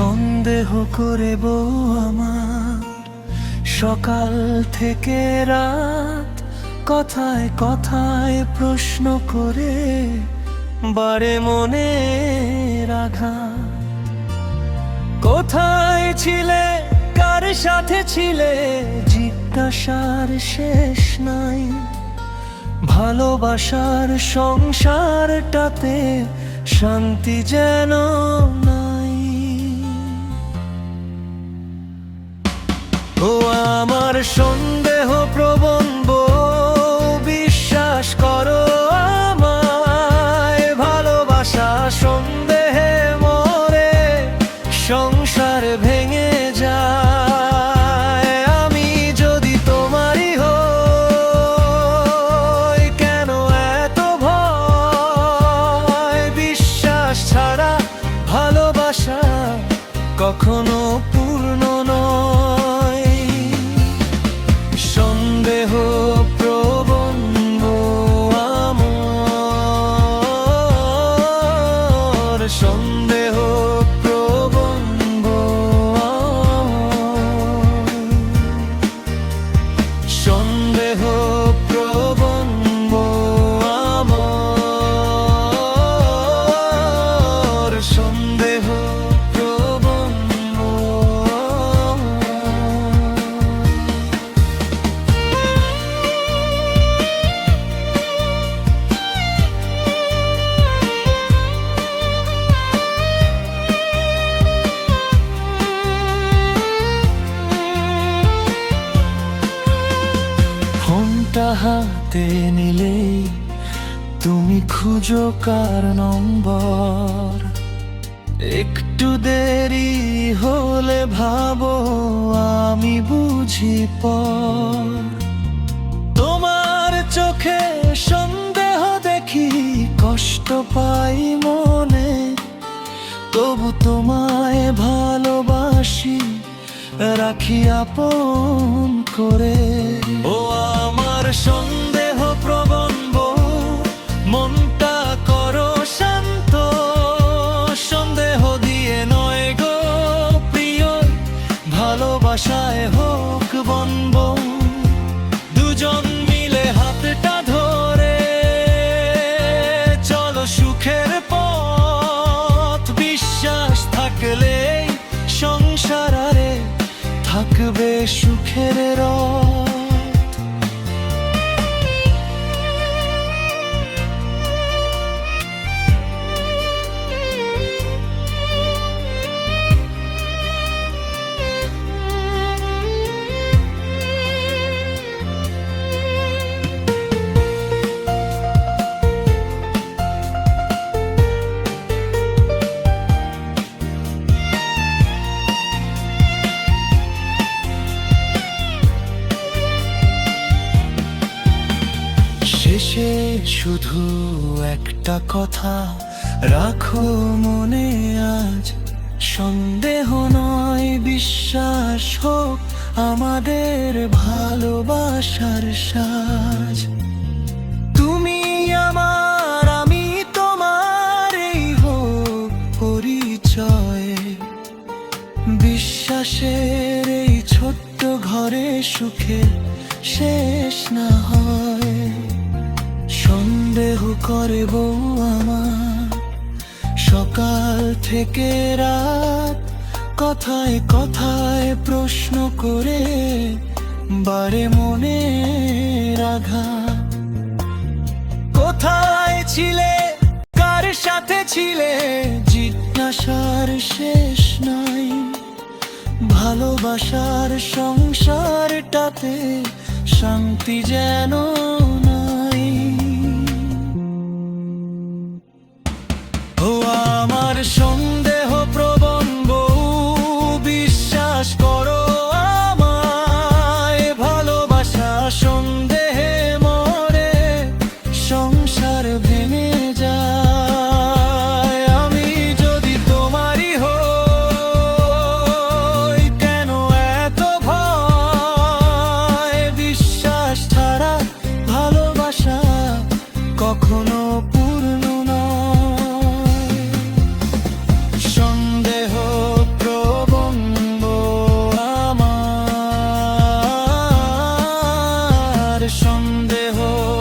সন্দেহ করে বউ আমার সকাল থেকে রাত, কথায় কথায় প্রশ্ন করে বারে মনের আঘাত। কোথায় ছিলে, কার সাথে ছিলে, জিজ্ঞাসার শেষ নাই। ভালোবাসার সংসারটাতে শান্তি যেন নাই। ও আমার সন্দেহ প্রবণ বউ, বিশ্বাস করো আমায়। ভালোবাসা সন্দেহে মরে, সংসার ভেঙে যায়। আমি যদি তোমারই হই, কেন এত ভয়? বিশ্বাস ছাড়া ভালোবাসা কখনো পূর্ণ নয়। সন্দেহ প্রবণ বউ আমার, সন্দেহ প্রবণ বউ আমার, সন্দেহ প্রবণ বউ আমার, সন্দেহ প্রবণ বউ ফোনটা হাতে নিলেই তুমি খুঁজো কার নম্বর। একটু দেরি হলে ভাবো আমি বুঝি পর। তোমার চোখে সন্দেহ দেখি, কষ্ট পাই মনে, তবু তোমায় ভালোবাসি, রাখি আপন করে। ও আমার সন্দেহ প্রবণ বউ, মনটা করো শান্ত। সন্দেহ দিয়ে নয় গো প্রিয়, ভালোবাসায় হোক বন্ধ। দুজন মিলে হাতটা ধরে চলো সুখের পথ। বিশ্বাস থাকলেই সংসার আরে থাকবে সুখের রথ। শেষে শুধু একটা কথা রাখো মনে আজ, সন্দেহ নয় বিশ্বাস হোক আমাদের ভালোবাসার সাজ। তুমি আমার, আমি তোমার, এই হোক পরিচয়। বিশ্বাসের এই ছোট্ট ঘরে সুখে শেষ না হয়। সন্দেহ করে বউ আমার সকাল থেকে রাত, কথায় কথায় প্রশ্ন করে বারে মনের আঘাত। কোথায় ছিলে, কার সাথে ছিলে, জিজ্ঞাসার শেষ নাই। ভালোবাসার সংসারটাতে শান্তি যেন নাই। ও আমার সন্দেহ প্রবণ বউ, বিশ্বাস করো আমায়। ভালোবাসা সন্দেহে মরে, সংসার ভেঙে যায়। আমি যদি তোমারই হই, কেন এত ভয়? বিশ্বাস ছাড়া সন্দেহ